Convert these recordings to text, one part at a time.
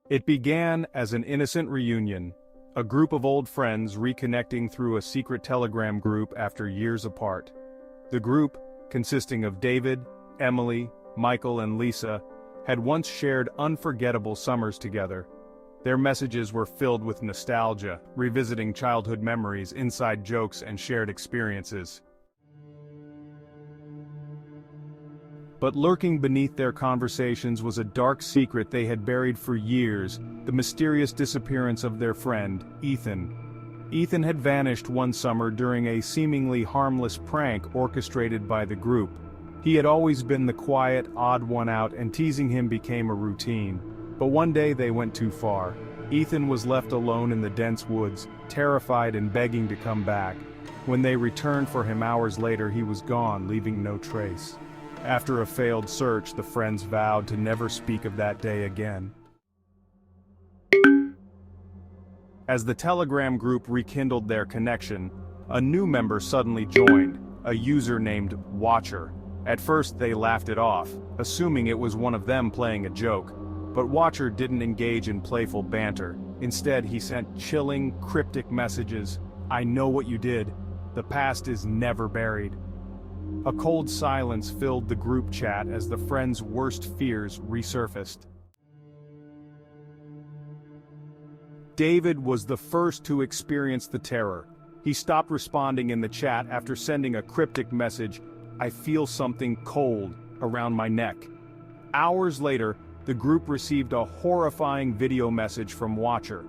It began as an innocent reunion, a group of old friends reconnecting through a secret Telegram group after years apart. The group, consisting of David, Emily, Michael and Lisa, had once shared unforgettable summers together. Their messages were filled with nostalgia, revisiting childhood memories, inside jokes and shared experiences. But lurking beneath their conversations was a dark secret they had buried for years, the mysterious disappearance of their friend, Ethan. Ethan had vanished one summer during a seemingly harmless prank orchestrated by the group. He had always been the quiet, odd one out, and teasing him became a routine. But one day they went too far. Ethan was left alone in the dense woods, terrified and begging to come back. When they returned for him hours later, he was gone, leaving no trace. After a failed search, the friends vowed to never speak of that day again. As the Telegram group rekindled their connection, a new member suddenly joined, a user named Watcher. At first they laughed it off, assuming it was one of them playing a joke. But Watcher didn't engage in playful banter. Instead, he sent chilling, cryptic messages. "I know what you did. The past is never buried." A cold silence filled the group chat as the friends' worst fears resurfaced. David was the first to experience the terror. He stopped responding in the chat after sending a cryptic message, "I feel something cold around my neck." Hours later, the group received a horrifying video message from Watcher.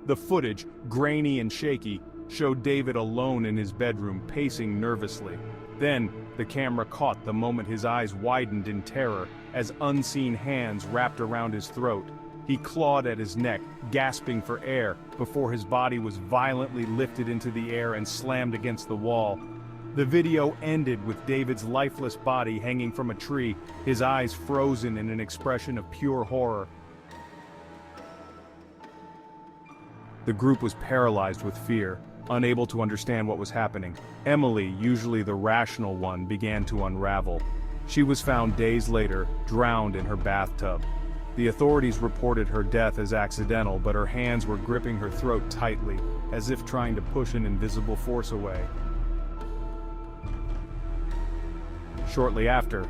The footage, grainy and shaky, showed David alone in his bedroom, pacing nervously. Then, the camera caught the moment his eyes widened in terror as unseen hands wrapped around his throat. He clawed at his neck, gasping for air, before his body was violently lifted into the air and slammed against the wall. The video ended with David's lifeless body hanging from a tree, his eyes frozen in an expression of pure horror. The group was paralyzed with fear, unable to understand what was happening. Emily, usually the rational one, began to unravel. She was found days later, drowned in her bathtub. The authorities reported her death as accidental, but her hands were gripping her throat tightly, as if trying to push an invisible force away. Shortly after,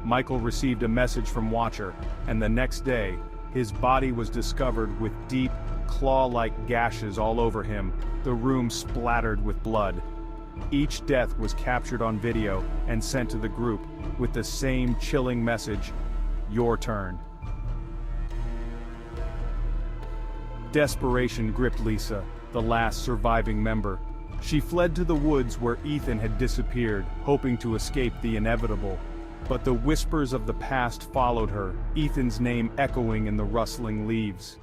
Michael received a message from Watcher, and the next day, his body was discovered with deep, claw-like gashes all over him, the room splattered with blood. Each death was captured on video and sent to the group with the same chilling message, "Your turn." Desperation gripped Lisa, the last surviving member. She fled to the woods where Ethan had disappeared, hoping to escape the inevitable. But the whispers of the past followed her, Ethan's name echoing in the rustling leaves.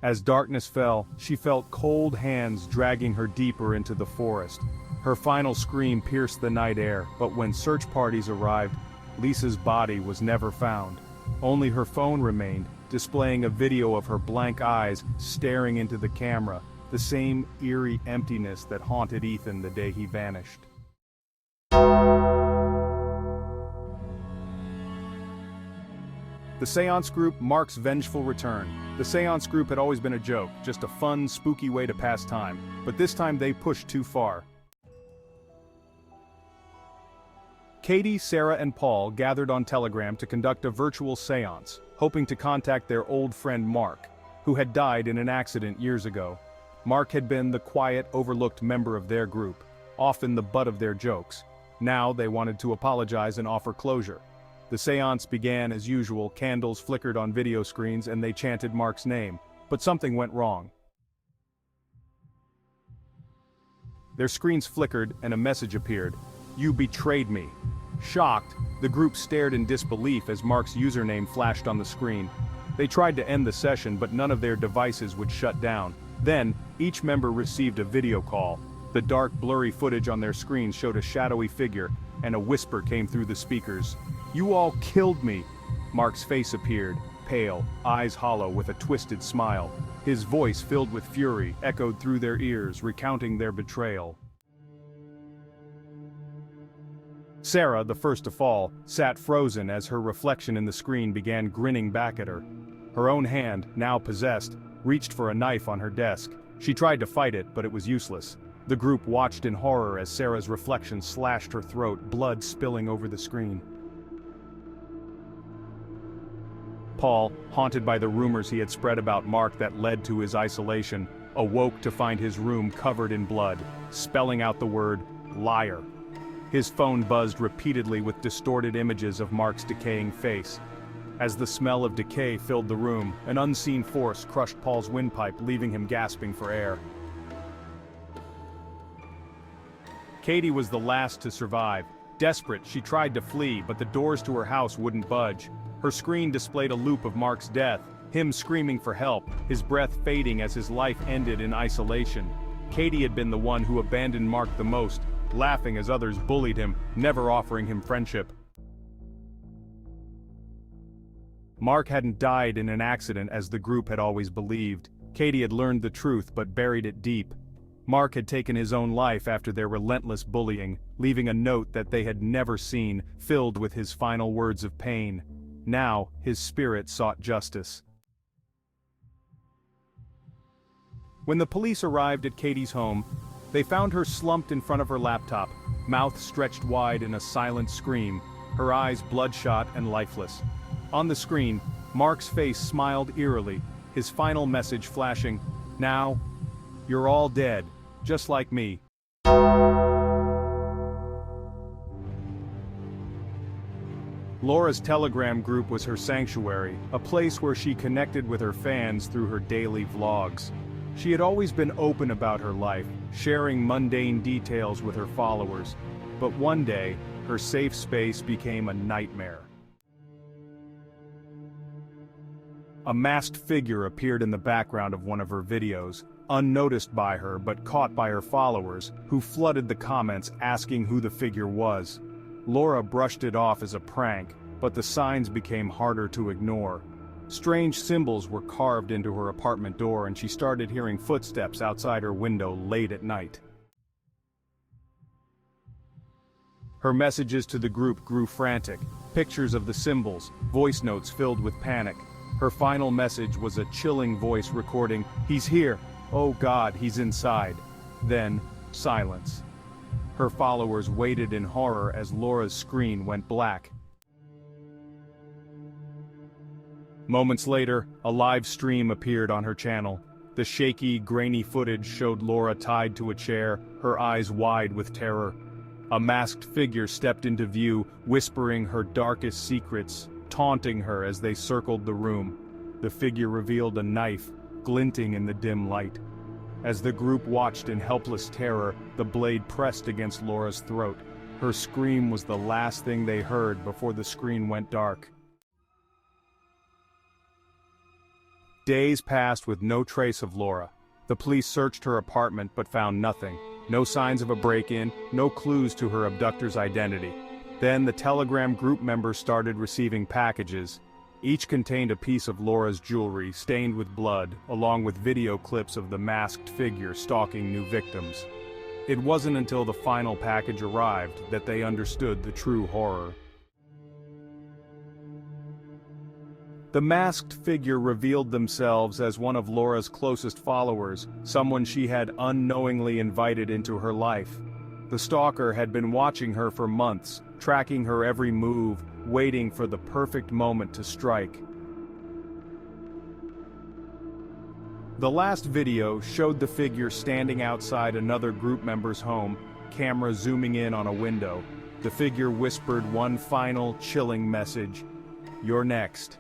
As darkness fell, she felt cold hands dragging her deeper into the forest. Her final scream pierced the night air, but when search parties arrived, Lisa's body was never found. Only her phone remained, displaying a video of her blank eyes staring into the camera, the same eerie emptiness that haunted Ethan the day he vanished. The Séance group marks Vengeful return. The Séance group had always been a joke, just a fun, spooky way to pass time, but this time they pushed too far. Katie, Sarah, and Paul gathered on Telegram to conduct a virtual séance, hoping to contact their old friend Mark, who had died in an accident years ago. Mark had been the quiet, overlooked member of their group, often the butt of their jokes. Now they wanted to apologize and offer closure. The séance began as usual, candles flickered on video screens and they chanted Mark's name, but something went wrong. Their screens flickered and a message appeared, "You betrayed me." Shocked, the group stared in disbelief as Mark's username flashed on the screen. They tried to end the session, but none of their devices would shut down. Then, each member received a video call. The dark, blurry footage on their screens showed a shadowy figure, and a whisper came through the speakers. "You all killed me." Mark's face appeared, pale, eyes hollow with a twisted smile. His voice, filled with fury, echoed through their ears, recounting their betrayal. Sarah, the first to fall, sat frozen as her reflection in the screen began grinning back at her. Her own hand, now possessed, reached for a knife on her desk. She tried to fight it, but it was useless. The group watched in horror as Sarah's reflection slashed her throat, blood spilling over the screen. Paul, haunted by the rumors he had spread about Mark that led to his isolation, awoke to find his room covered in blood, spelling out the word, liar. His phone buzzed repeatedly with distorted images of Mark's decaying face. As the smell of decay filled the room, an unseen force crushed Paul's windpipe, leaving him gasping for air. Katie was the last to survive. Desperate, she tried to flee, but the doors to her house wouldn't budge. Her screen displayed a loop of Mark's death, him screaming for help, his breath fading as his life ended in isolation. Katie had been the one who abandoned Mark the most, laughing as others bullied him, never offering him friendship. Mark hadn't died in an accident as the group had always believed. Katie had learned the truth but buried it deep. Mark had taken his own life after their relentless bullying, leaving a note that they had never seen, filled with his final words of pain. Now, his spirit sought justice. When the police arrived at Katie's home, they found her slumped in front of her laptop, mouth stretched wide in a silent scream, her eyes bloodshot and lifeless. On the screen, Mark's face smiled eerily, his final message flashing, "Now, you're all dead, just like me." Laura's Telegram group was her sanctuary, a place where she connected with her fans through her daily vlogs. She had always been open about her life, sharing mundane details with her followers, but one day, her safe space became a nightmare. A masked figure appeared in the background of one of her videos, unnoticed by her but caught by her followers, who flooded the comments asking who the figure was. Laura brushed it off as a prank, but the signs became harder to ignore. Strange symbols were carved into her apartment door and she started hearing footsteps outside her window late at night. Her messages to the group grew frantic, pictures of the symbols, voice notes filled with panic. Her final message was a chilling voice recording, "He's here, oh God, he's inside." Then, silence. Her followers waited in horror as Laura's screen went black. Moments later, a live stream appeared on her channel. The shaky, grainy footage showed Laura tied to a chair, her eyes wide with terror. A masked figure stepped into view, whispering her darkest secrets, taunting her as they circled the room. The figure revealed a knife, glinting in the dim light. As the group watched in helpless terror, the blade pressed against Laura's throat. Her scream was the last thing they heard before the screen went dark. Days passed with no trace of Laura. The police searched her apartment but found nothing. No signs of a break-in, no clues to her abductor's identity. Then the Telegram group members started receiving packages. Each contained a piece of Laura's jewelry stained with blood, along with video clips of the masked figure stalking new victims. It wasn't until the final package arrived that they understood the true horror. The masked figure revealed themselves as one of Laura's closest followers, someone she had unknowingly invited into her life. The stalker had been watching her for months, tracking her every move, waiting for the perfect moment to strike. The last video showed the figure standing outside another group member's home, camera zooming in on a window. The figure whispered one final, chilling message: "You're next."